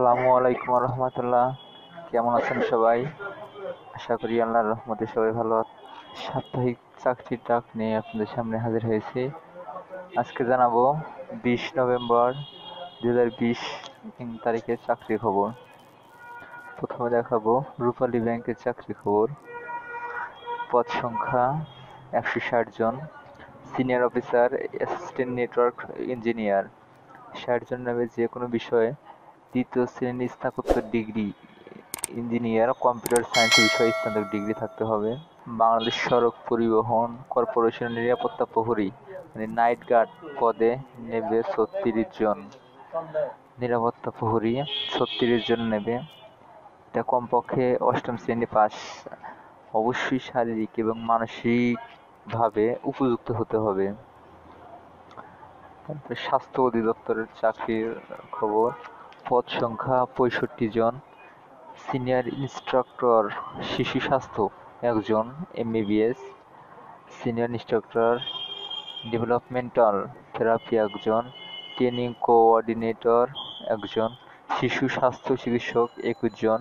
আসসালামু আলাইকুম রহমতুল্লাহ। কেমন আছেন সবাই? আশা করি আল্লাহর রহমতে সবাই ভালো আছেন। সাপ্তাহিক চাকরির ডাক নিয়ে আপনাদের সামনে হাজির হয়েছি। আজকে জানাবো 20 নভেম্বর 2020 তারিখের চাকরি খবর। প্রথমে দেখাবো রূপালী ব্যাংকের চাকরি খবর। পদ সংখ্যা 160 জন। Senior officer, assistant network engineer. 60 জন নেবে যে কোনো বিষয়ে দ্বিতীয় শ্রেণীর স্নাতকোত্তর ডিগ্রি, ইঞ্জিনিয়ার কম্পিউটার সায়েন্স বিষয়ে স্নাতক ডিগ্রি থাকতে হবে। বাংলাদেশ সড়ক পরিবহন কর্পোরেশনের নিরাপত্তা প্রহরী মানে নাইট গার্ড পদে নেবে 36 জন। নিরাপত্তা প্রহরী 36 জন নেবে। এটা কমপক্ষে অষ্টম শ্রেণী পাস। অবশ্যই শারীরিক এবং মানসিকভাবে উপযুক্ত হতে হবে। তারপরে স্বাস্থ্য অধিদপ্তরের চাকরির খবর। পদ সংখ্যা 65 জন। সিনিয়র ইন্সট্রাক্টর শিশু স্বাস্থ্য 1 জন MBBS। Senior instructor developmental therapy 1 জন। ট্রেনিং কোঅর্ডিনেটর 1 জন। শিশু স্বাস্থ্য চিকিৎসক 21 জন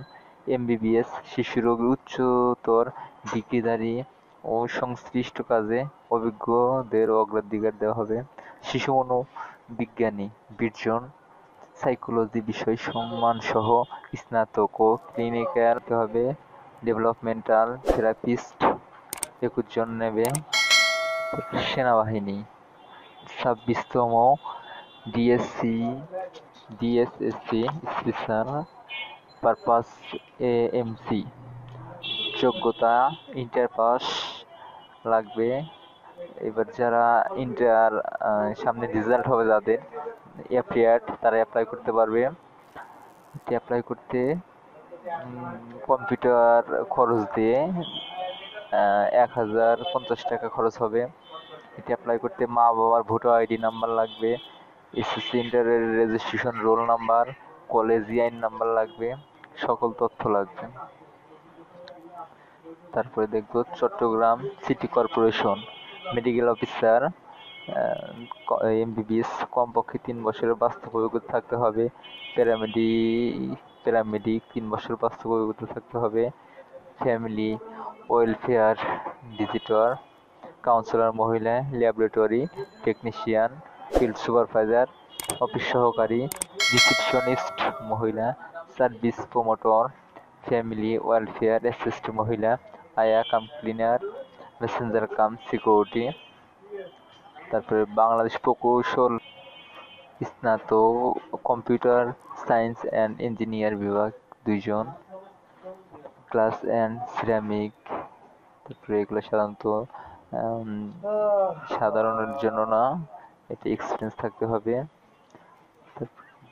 MBBS। শিশু রোগী উচ্চতর ডিগ্রিধারী ও সংশ্লিষ্ট কাজে অভিজ্ঞদের অগ্রাধিকার দেওয়া হবে। শিশু মনোবিজ্ঞানী 20 জন। সাইকোলজি বিষয় সম্মানসহ স্নাতক ও ক্লিনিক্যাল হবে। ডেভেলপমেন্টাল থেরাপিস্ট 21 জন নেবে। সেনাবাহিনী 26তম ডিএসএসসি স্পেশাল পারপাস এএমসি। যোগ্যতা ইন্টার পাস লাগবে। এবার যারা ইন্টার সামনে রেজাল্ট হবে যাদের অ্যাপ্রিয়ার্ড তারা অ্যাপ্লাই করতে পারবে। অ্যাপ্লাই করতে কম্পিউটার খরচ দিয়ে 1050 টাকা খরচ হবে। এটি অ্যাপ্লাই করতে মা বাবার ভোটার আইডি নাম্বার লাগবে। এসএসসি ইন্টারের registration roll number, collegian number লাগবে। সকল তথ্য লাগবে। তারপরে দেখব Chattogram city corporation medical officer MBBS কমপক্ষে 3 বছরের বাস্তব অভিজ্ঞতা থাকতে হবে। প্যারামেডিক 3 বছর বাস্তব অভিজ্ঞতা থাকতে হবে। ফ্যামিলি ওয়েলফেয়ার ডিজিটর কাউন্সিলর মহিলা, laboratory technician, field supervisor, office সহকারী, রিসিপশনিস্ট মহিলা, service promoter, family welfare assist মহিলা, আয়া কাম ক্লিনার, মেসেঞ্জার কাম সিকিউরিটি। তারপরে বাংলাদেশ প্রকৌশল স্নাতক কম্পিউটার সায়েন্স অ্যান্ড ইঞ্জিনিয়ার বিভাগ 2 জন। Glass and ceramic. তারপরে এগুলো সাধারণের জন্য না, এতে এক্সপিরিয়েন্স থাকতে হবে।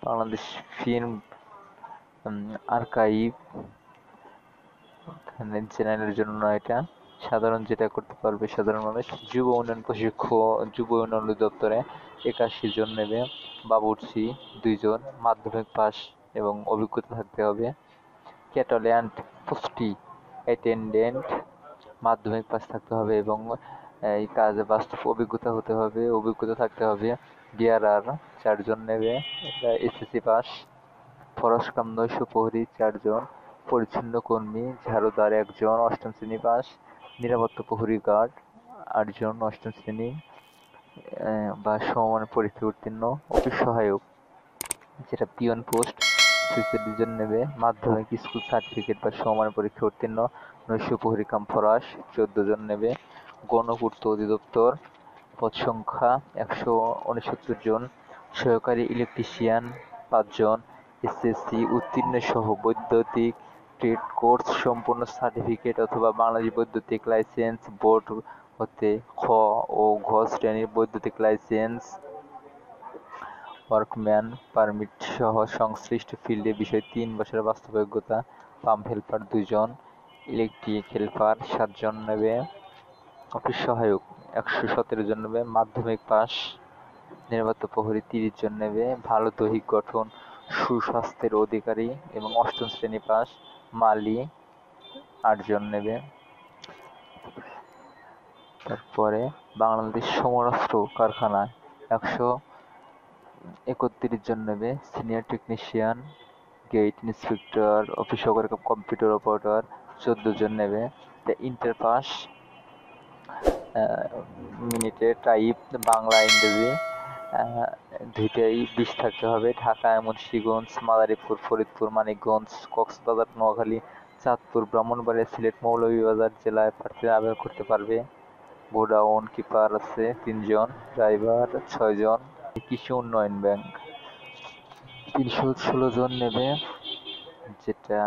বাংলাদেশ ফিল্ম আর্কাইভ জেনারেলের জন্য না, এটা সাধারণ যেটা করতে পারবে সাধারণ মানুষ। যুব উন্নয়ন প্রশিক্ষণ যুব উন্নয়ন দপ্তরে 81 জন নেবে। বাবুর্চি 2 জন, মাধ্যমিক পাস এবং অভিজ্ঞতা থাকতে হবে। ক্যাটল অ্যান্ড পোস্টি অ্যাটেন্ডেন্ট মাধ্যমিক পাস থাকতে হবে এবং এই কাজে বাস্তব অভিজ্ঞতা থাকতে হবে। ডিআরআর 4 জন নেবে, এটা এসএসসি পাস। ফরস কাম নৈশ প্রহরী 4 জন, পরিচ্ছন্ন কর্মী ঝাড়ুদার 1 জন, অষ্টম শ্রেণী পাস। নিরাপত্তা প্রহরী গার্ড 8 জন, অষ্টম শ্রেণী বা সমমানের পরীক্ষা উত্তীর্ণ। অফিস সহায়ক যেটা পিয়ন পোস্ট 46 জন নেবে, মাধ্যমিক স্কুল সার্টিফিকেট বা সমমানের পরীক্ষা উত্তীর্ণ। নৈশ প্রহরী কাম ফরাস 14 জন নেবে। গণপূর্ত অধিদপ্তর পদ সংখ্যা 169 জন। সহকারী ইলেকট্রিশিয়ান 5 জন। এসএসসি উত্তীর্ণ সহ বৈদ্যুতিক ট্রেড কোর্স সম্পূর্ণ সার্টিফিকেট অথবা বাংলাদেশ বৈদ্যুতিক লাইসেন্স বোর্ড হতে খ ও ঘ শ্রেণীর বৈদ্যুতিক লাইসেন্স, ওয়ার্কম্যান পারমিট সহ সংশ্লিষ্ট ফিল্ডে বিষয়ে 3 বছরের বাস্তব অভিজ্ঞতা। পাম্প হেল্পার 2 জন, ইলেকট্রিক হেল্পার 7 জন নেবে। অফিস সহায়ক 117 জন নেবে, মাধ্যমিক পাস। নিরাপত্তা প্রহরী 30 জন নেবে, ভালো দৈহিক গঠন, সুস্বাস্থ্যের অধিকারী এবং অষ্টম শ্রেণী পাস। মালি 8 জন নেবে। তারপরে বাংলাদেশ সমরাস্ত্র কারখানায় 131 জন নেবে, senior technician gate inspector, office সহকারী, কম্পিউটার অপারেটর 14 জন নেবে। ইন্টার পাস মিনিটে টাইপ বাংলা ইংরেজি দুইটাই 20 থাকতে হবে। ঢাকা, মুন্সিগঞ্জ, মাদারীপুর, ফরিদপুর, মানিকগঞ্জ, কক্সবাজার, নোয়াখালী, চাঁদপুর, ব্রাহ্মণবাড়িয়া, সিলেট, মৌলভীবাজার জেলায় প্রার্থীরা আবেদন করতে পারবে। গোডাউন কিপার আছে 3 জন, ড্রাইভার 6 জন। কৃষি উন্নয়ন ব্যাংক 316 জন নেবে, যেটা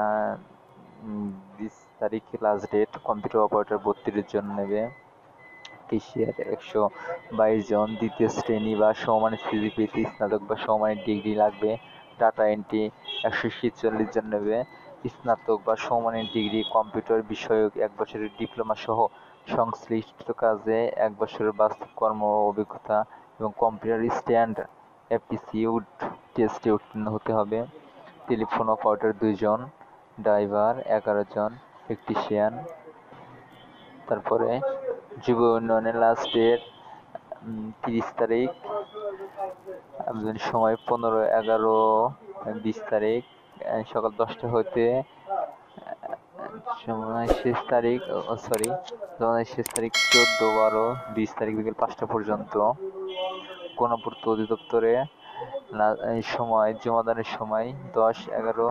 20 তারিখ লাস্ট ডেট। কম্পিউটার অপারেটর 32 জন নেবে। কেশিয়ার 122 জন, দ্বিতীয় শ্রেণী বা সমমানের সিজিপিএতে স্নাতক বা সমমানের ডিগ্রি লাগবে। ডাটা এন্ট্রি 146 জন নেবে, স্নাতক বা সমমানের ডিগ্রি, কম্পিউটার বিষয়ক 1 বছরের ডিপ্লোমা সহ সংশ্লিষ্ট কাজে 1 বছরের বাস্তব কর্ম অভিজ্ঞতা এবং কম্পিউটার স্ট্যান্ড অ্যাপটিটিউড টেস্টে উত্তীর্ণ হতে হবে। টেলিফোন অপারেটর 2 জন, ড্রাইভার 11 জন, ইলেকট্রিশিয়ান। তারপরে যুব উন্নয়নের লাস্ট ডেট 30 তারিখ, আবেদনের সময় 15, 11, 20 তারিখ সকাল 10টা হইতে সময় শেষ তারিখ 14, 12, 20 তারিখ বিকেল 5টা পর্যন্ত। গণপূর্ত অধিদপ্তরে সময় জমাদানের সময় 10, 11,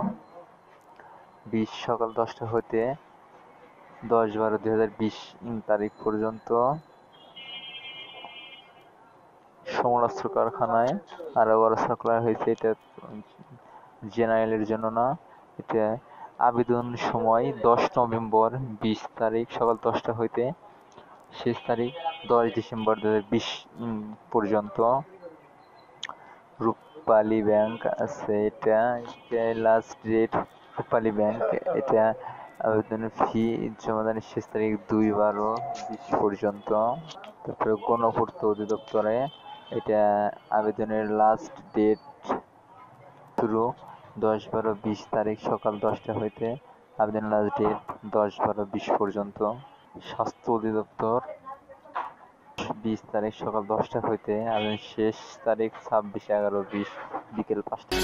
20 সকাল 10টা হইতে 10, 12, 2020 তারিখ পর্যন্ত। সমরাস্ত্র কারখানায় আরো বড় সার্কুলার হয়েছে, এটা জেনারেলের জন্য না। এটা আবেদন সময় 10 নভেম্বর 20 তারিখ সকাল 10টা হইতে শেষ তারিখ 10 ডিসেম্বর 2020 পর্যন্ত। রূপালী ব্যাংক আছে, এটা লাস্ট ডেট রূপালী ব্যাংক, এটা আবেদনের ফি জমাদানের শেষ তারিখ 2/12/20 পর্যন্ত। তারপরে গণপূর্ত অধিদপ্তরে এটা আবেদনের লাস্ট ডেট শুরু 10, 12, 20 তারিখ সকাল 10টা হইতে আবেদন লাস্ট ডেট 10, 12, 20 পর্যন্ত। স্বাস্থ্য অধিদপ্তর 20 তারিখ সকাল 10টা হইতে আবেদন শেষ তারিখ 26, 11, 20 বিকেল 5টা।